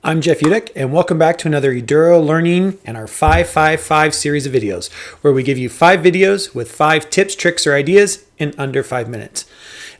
I'm Jeff Utecht, and welcome back to another Eduro Learning and our 555 series of videos, where we give you 5 videos with 5 tips, tricks, or ideas in under 5 minutes.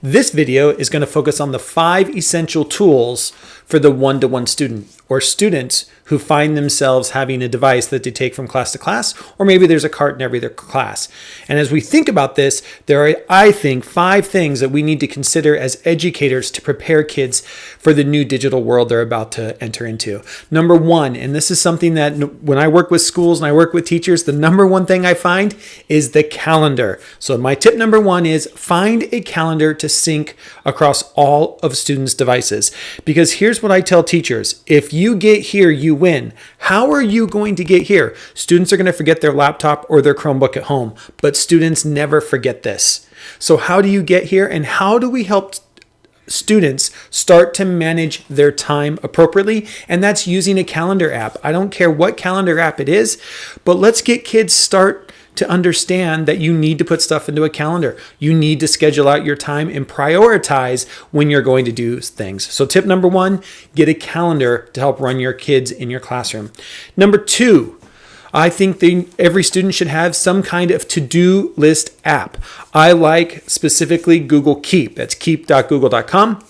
This video is going to focus on the 5 essential tools for the one-to-one student, or students who find themselves having a device that they take from class to class, or maybe there's a cart in every other class. And as we think about this, there are, I think, 5 things that we need to consider as educators to prepare kids for the new digital world they're about to enter into. Number 1, and this is something that when I work with schools and I work with teachers, the number 1 thing I find is the calendar. So my tip number 1 is find a calendar to sync across all of students' devices. Because here's what I tell teachers: if you get here, you win. How are you going to get here? Students are going to forget their laptop or their Chromebook at home, but students never forget this. So how do you get here, and how do we help students start to manage their time appropriately? And that's using a calendar app. I don't care what calendar app it is, but let's get kids start to understand that you need to put stuff into a calendar. You need to schedule out your time and prioritize when you're going to do things. So tip number 1, get a calendar to help run your kids in your classroom. Number 2, I think every student should have some kind of to-do list app. I like specifically Google Keep. That's keep.google.com.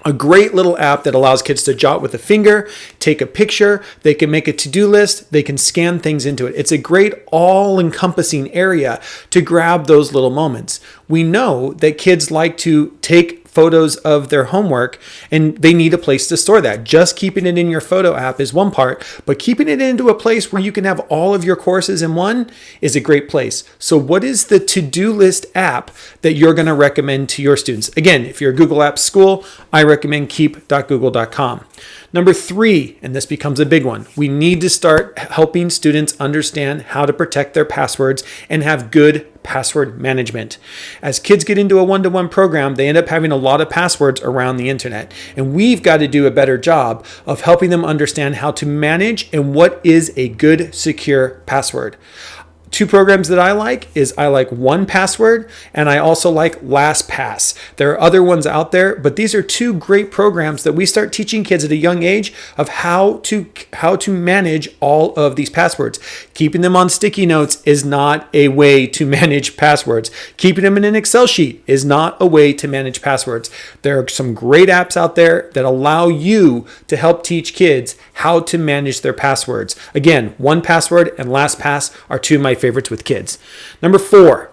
A great little app that allows kids to jot with a finger, take a picture, they can make a to-do list, they can scan things into it. It's a great all-encompassing area to grab those little moments. We know that kids like to take photos of their homework and they need a place to store that. Just keeping it in your photo app is one part, but keeping it into a place where you can have all of your courses in one is a great place. So what is the to-do list app that you're going to recommend to your students? Again, if you're a Google Apps school, I recommend keep.google.com. Number 3, and this becomes a big one, we need to start helping students understand how to protect their passwords and have good password management. As kids get into a one-to-one program, they end up having a lot of passwords around the internet. And we've got to do a better job of helping them understand how to manage and what is a good, secure password. 2 programs that I like is I like 1Password and I also like LastPass. There are other ones out there, but these are 2 great programs that we start teaching kids at a young age of how to manage all of these passwords. Keeping them on sticky notes is not a way to manage passwords. Keeping them in an Excel sheet is not a way to manage passwords. There are some great apps out there that allow you to help teach kids how to manage their passwords. Again, 1Password and LastPass are 2 of my favorites with kids. Number 4,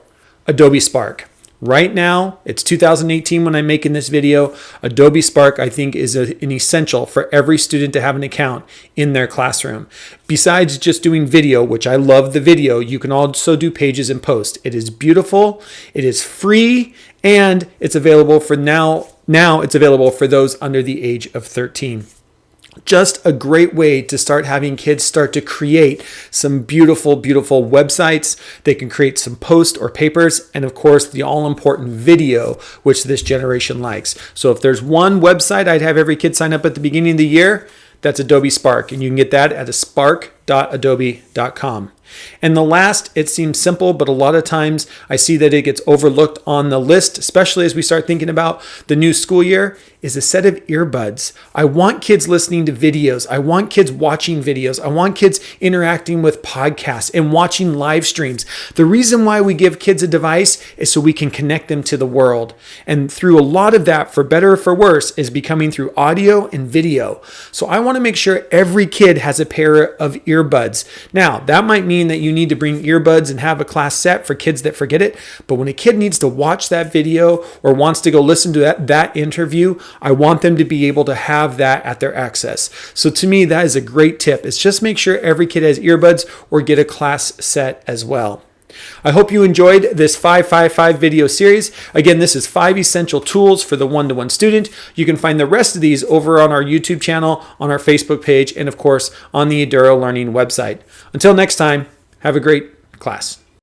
Adobe Spark. Right now, it's 2018 when I'm making this video. Adobe Spark, I think, is an essential for every student to have an account in their classroom. Besides just doing video, which I love the video, you can also do pages and post. It is beautiful, it is free, and it's available for now it's available for those under the age of 13. Just a great way to start having kids start to create some beautiful, beautiful websites. They can create some posts or papers, and of course, the all-important video, which this generation likes. So if there's one website I'd have every kid sign up at the beginning of the year, that's Adobe Spark, and you can get that at spark.adobe.com. And the last, it seems simple, but a lot of times I see that it gets overlooked on the list, especially as we start thinking about the new school year, is a set of earbuds. I want kids listening to videos. I want kids watching videos. I want kids interacting with podcasts and watching live streams. The reason why we give kids a device is so we can connect them to the world. And through a lot of that, for better or for worse, is becoming through audio and video. So I want to make sure every kid has a pair of earbuds. Now, that might mean that you need to bring earbuds and have a class set for kids that forget it. But when a kid needs to watch that video or wants to go listen to that interview, I want them to be able to have that at their access. So to me, that is a great tip. It's just make sure every kid has earbuds or get a class set as well. I hope you enjoyed this 555 video series. Again, this is 5 essential tools for the one-to-one student. You can find the rest of these over on our YouTube channel, on our Facebook page, and of course, on the Eduro Learning website. Until next time, have a great class.